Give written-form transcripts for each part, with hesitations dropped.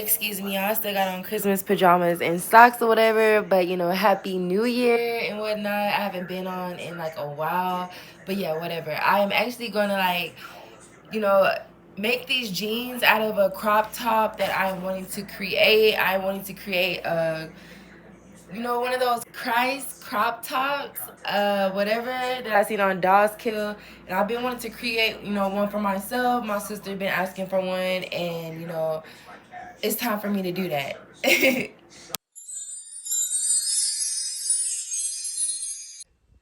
Excuse me, I still got on Christmas pajamas and socks or whatever, but Happy New Year and whatnot. I haven't been on in like a while, but yeah, whatever. I am actually gonna you know, make these jeans out of a crop top that I'm wanting to create. I'm wanting to create one of those Christ crop tops, whatever that I seen on Dawes Kill, and I've been wanting to create, one for myself. My sister been asking for one, and it's time for me to do that.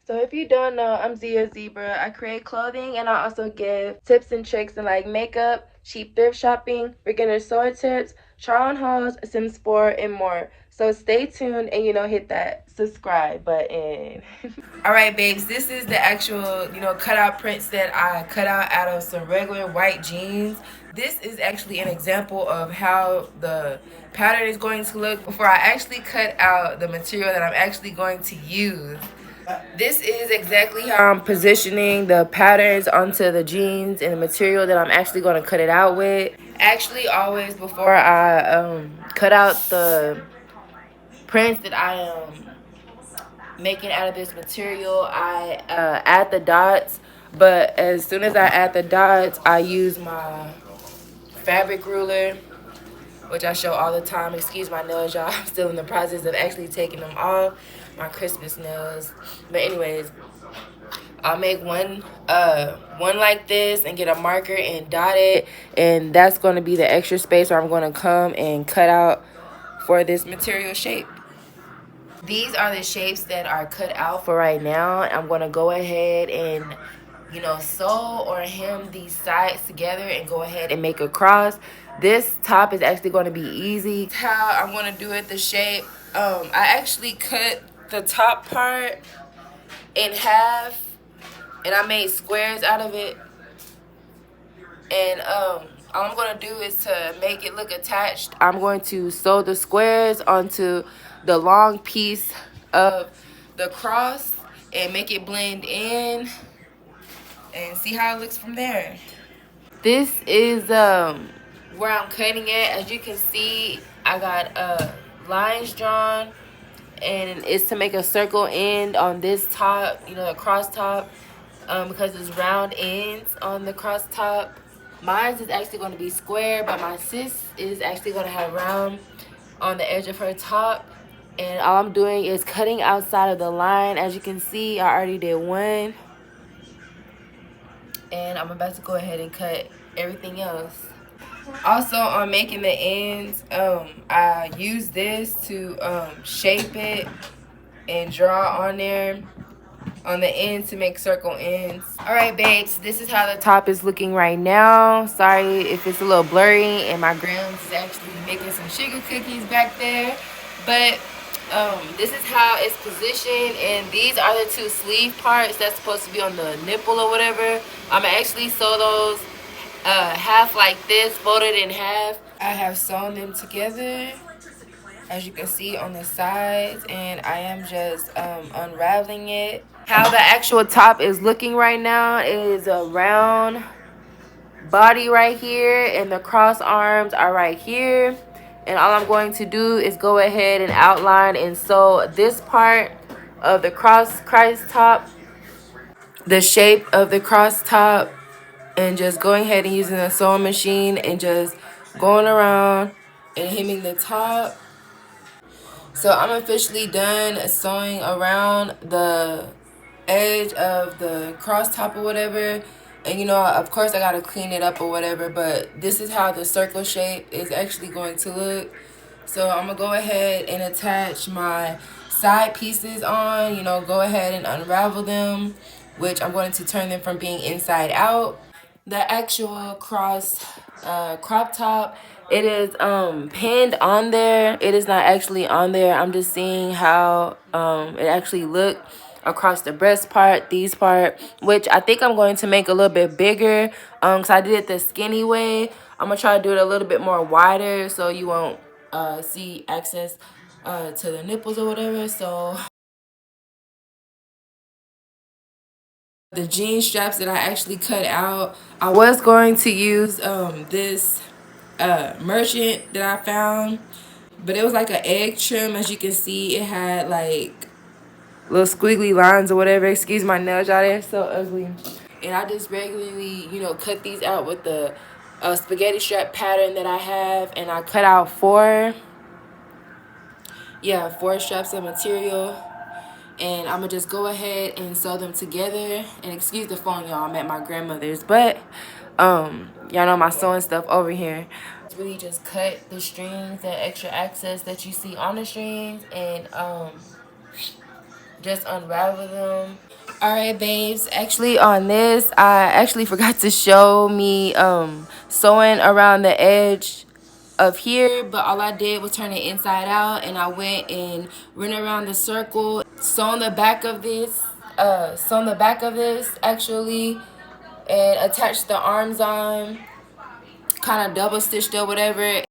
So if you don't know, I'm Zia Zebra. I create clothing and I also give tips and tricks in like makeup, cheap thrift shopping, beginner sewing tips, try on hauls, Sims 4, and more. So stay tuned and hit that subscribe button. All right, babes, this is the actual, cutout prints that I cut out of some regular white jeans. This is actually an example of how the pattern is going to look before I actually cut out the material that I'm actually going to use. This is exactly how I'm positioning the patterns onto the jeans and the material that I'm actually going to cut it out with. Actually, always before I cut out the prints that I am making out of this material, I add the dots. But as soon as I add the dots, I use my fabric ruler, which I show all the time. Excuse my nails, y'all. I'm still in the process of actually taking them off. My Christmas nails. But anyways, I'll make one like this and get a marker and dot it, and that's going to be the extra space where I'm going to come and cut out for this material shape. These are the shapes that are cut out for right now. I'm going to go ahead and sew or hem these sides together and go ahead and make a cross. This top is actually going to be easy. How I'm going to do it, the shape, I actually cut the top part in half and I made squares out of it. And all I'm going to do is to make it look attached, I'm going to sew the squares onto the long piece of the cross and make it blend in and see how it looks from there. This is where I'm cutting it. As you can see, I got lines drawn, and it's to make a circle end on this top, the cross top, because it's round ends on the cross top. Mine is actually going to be square, but my sis is actually going to have round on the edge of her top. And all I'm doing is cutting outside of the line. As you can see, I already did one. And I'm about to go ahead and cut everything else. Also, on making the ends, I use this to shape it and draw on there on the ends to make circle ends. All right, babes, this is how the top is looking right now. Sorry if it's a little blurry and my grams is actually making some sugar cookies back there, but this is how it's positioned, and these are the two sleeve parts that's supposed to be on the nipple or whatever. I'm actually sew those half like this, folded in half. I have sewn them together, as you can see on the sides, and I am just unraveling it. How the actual top is looking right now is a round body right here, and the cross arms are right here. And all I'm going to do is go ahead and outline and sew this part of the Christ top, the shape of the cross top, and just going ahead and using a sewing machine and just going around and hemming the top. So I'm officially done sewing around the edge of the cross top or whatever. And of course I gotta clean it up or whatever, but this is how the circle shape is actually going to look. So I'm gonna go ahead and attach my side pieces on, go ahead and unravel them, which I'm going to turn them from being inside out. The actual crop top, it is pinned on there. It is not actually on there. I'm just seeing how it actually look across the breast part, these part, which I think I'm going to make a little bit bigger, because I did it the skinny way. I'm gonna try to do it a little bit more wider so you won't see access to the nipples or whatever. So the jean straps that I actually cut out, I was going to use this merchant that I found. But it was like an egg trim. As you can see, it had like little squiggly lines or whatever. Excuse my nails, y'all. They're so ugly. And I just regularly, cut these out with the spaghetti strap pattern that I have. And I cut out four straps of material. And I'm going to just go ahead and sew them together. And excuse the phone, y'all. I'm at my grandmother's. But, y'all know my sewing stuff over here. Really just cut the strings, that extra excess that you see on the strings. And, just unravel them. All right, babes. Actually, on this, I actually forgot to show me sewing around the edge of here, but all I did was turn it inside out, and I went and ran around the circle, sewn the back of this, actually, and attached the arms on, kind of double stitched or whatever.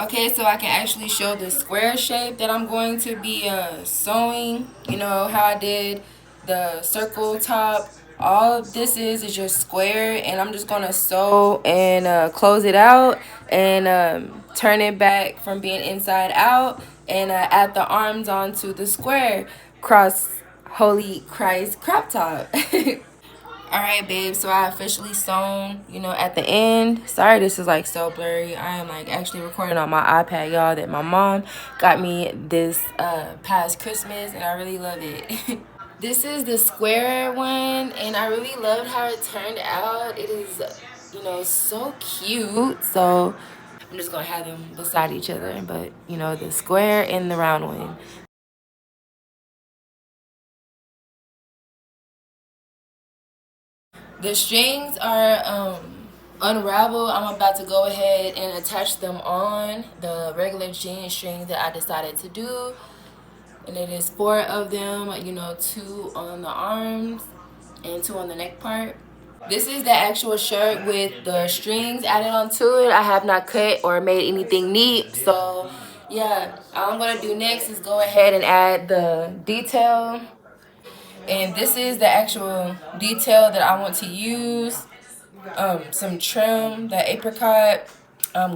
Okay, so I can actually show the square shape that I'm going to be sewing. You know how I did the circle top. All of this is just square, and I'm just going to sew and close it out and turn it back from being inside out and add the arms onto the square cross holy Christ crop top. All right, babe, so I officially sewn, at the end. Sorry, this is like so blurry. I am like actually recording on my iPad, y'all, that my mom got me this past Christmas, and I really love it. This is the square one, and I really loved how it turned out. It is, so cute. So I'm just gonna have them beside each other, but the square and the round one. The strings are unraveled. I'm about to go ahead and attach them on the regular jean strings that I decided to do. And it is four of them, two on the arms and two on the neck part. This is the actual shirt with the strings added onto it. I have not cut or made anything neat. So yeah, all I'm gonna do next is go ahead and add the detail. And this is the actual detail that I want to use. Some trim, the apricot,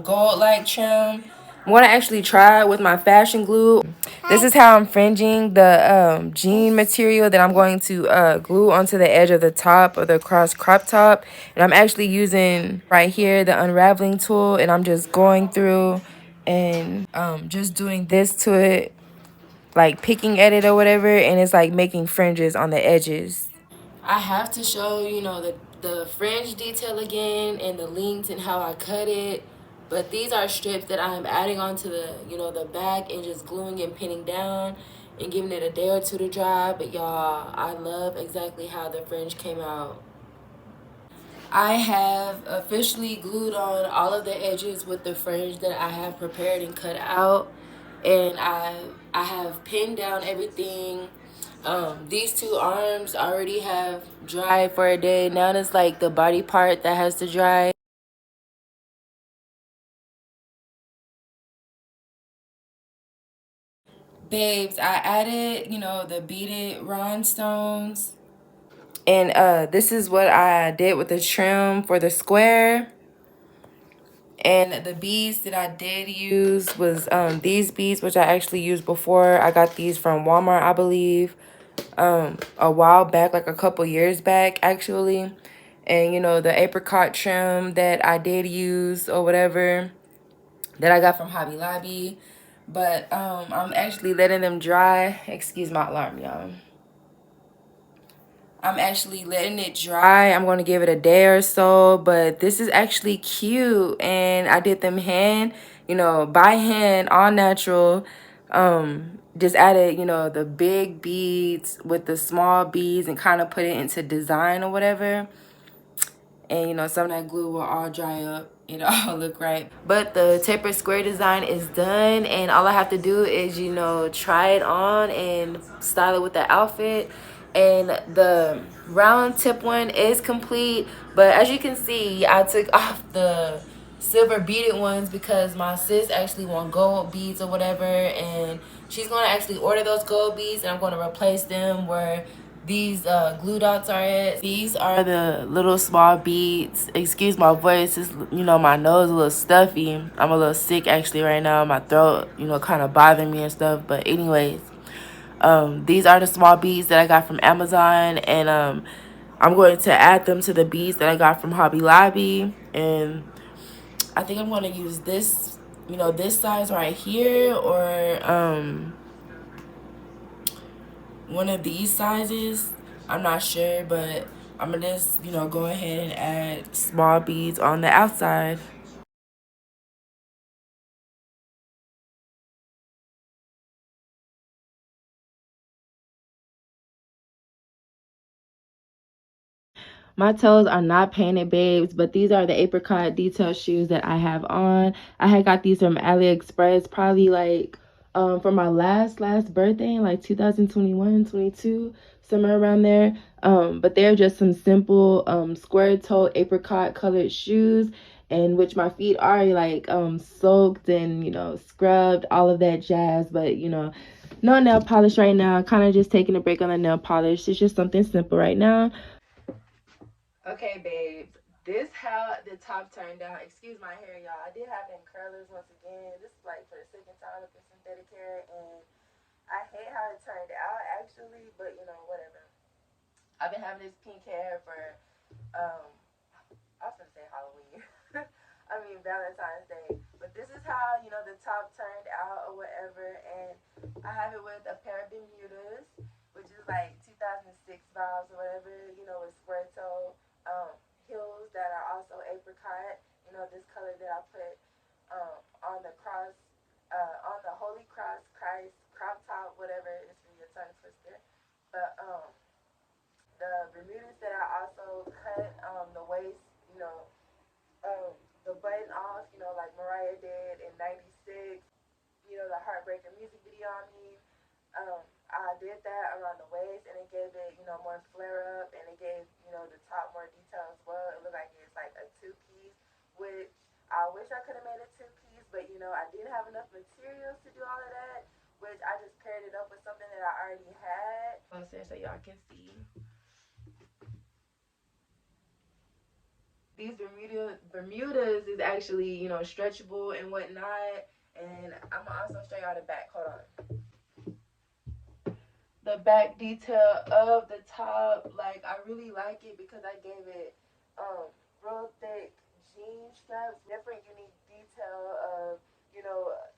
gold like trim. I'm gonna actually try it with my fashion glue. This is how I'm fringing the jean material that I'm going to glue onto the edge of the top of the cross crop top. And I'm actually using right here the unraveling tool, and I'm just going through and just doing this to it, like picking at it or whatever, and it's like making fringes on the edges. I have to show, the fringe detail again and the length and how I cut it. But these are strips that I'm adding onto the, the back and just gluing and pinning down and giving it a day or two to dry. But y'all, I love exactly how the fringe came out. I have officially glued on all of the edges with the fringe that I have prepared and cut out. And I have pinned down everything. These two arms already have dried for a day. Now it's like the body part that has to dry. Babes, I added, the beaded rhinestones. And this is what I did with the trim for the square. And the beads that I did use was these beads, which I actually used before. I got these from Walmart, I believe, a while back, like a couple years back, actually. And, the apricot trim that I did use or whatever that I got from Hobby Lobby. But I'm actually letting them dry. Excuse my alarm, y'all. I'm actually letting it dry. I'm going to give it a day or so. But this is actually cute. And I did them by hand, all natural. Just added, the big beads with the small beads and kind of put it into design or whatever. And, some of that glue will all dry up. It all look right. But the tapered square design is done. And all I have to do is, try it on and style it with the outfit. And the round tip one is complete. But as you can see, I took off the silver beaded ones because my sis actually want gold beads or whatever. And she's going to actually order those gold beads. And I'm going to replace them where these glue dots are it. These are the little small beads. Excuse my voice, it's, my nose is a little stuffy. I'm a little sick actually right now. My throat, kind of bothering me and stuff. But anyways, these are the small beads that I got from Amazon, and I'm going to add them to the beads that I got from Hobby Lobby. And I think I'm going to use this, this size right here, or one of these sizes. I'm not sure, but I'm gonna just, go ahead and add small beads on the outside. My toes are not painted, babes, but these are the apricot detail shoes that I have on. I had got these from AliExpress probably like for my last birthday in like 2021, 22, somewhere around there. But they're just some simple square toe apricot colored shoes, in which my feet are like soaked and scrubbed, all of that jazz. But no nail polish right now. Kind of just taking a break on the nail polish. It's just something simple right now. Okay, babes, this how the top turned out. Excuse my hair, y'all. I did have it in curlers once again. This is like for the second time with the synthetic hair, and I hate how it turned out actually, but whatever. I've been having this pink hair for um I was gonna say Halloween. I mean Valentine's Day. But this is how, the top turned out or whatever, and I have it with a pair of Bermudas, which is like 2006 vibes or whatever, with square toe heels that are also apricot, this color that I put on the cross, on the Holy Cross Christ crop top, whatever, it's really a tongue twister. But the Bermudas that I also cut the waist, um, the button off, like Mariah did in '96. The Heartbreaker music video. I mean, I did that around the waist, and it gave it, more flare up, and it gave, the top more detail as well. It looked like it's like a two piece, which I wish I could have made a two piece, but I didn't have enough materials to do all of that, which I just paired it up with something that I already had. Closer so y'all can see. These Bermudas is actually, stretchable and whatnot. And I'm gonna also show y'all the back. Hold on. The back detail of the top, like I really like it because I gave it real thick jean straps, different unique detail of,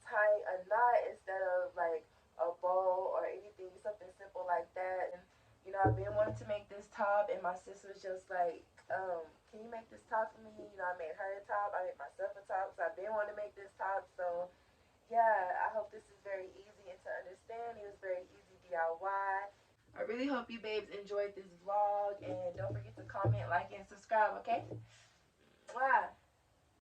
tying a knot instead of like a bow or anything, something simple like that. And I've been wanting to make this top, and my sister was just like, can you make this top for me? I made her a top, I made myself a top, so I've been wanting to make this top. So yeah, I hope this is very easy and to understand. It was very easy DIY. I really hope you babes enjoyed this vlog, and don't forget to comment, like, and subscribe, okay? Mwah.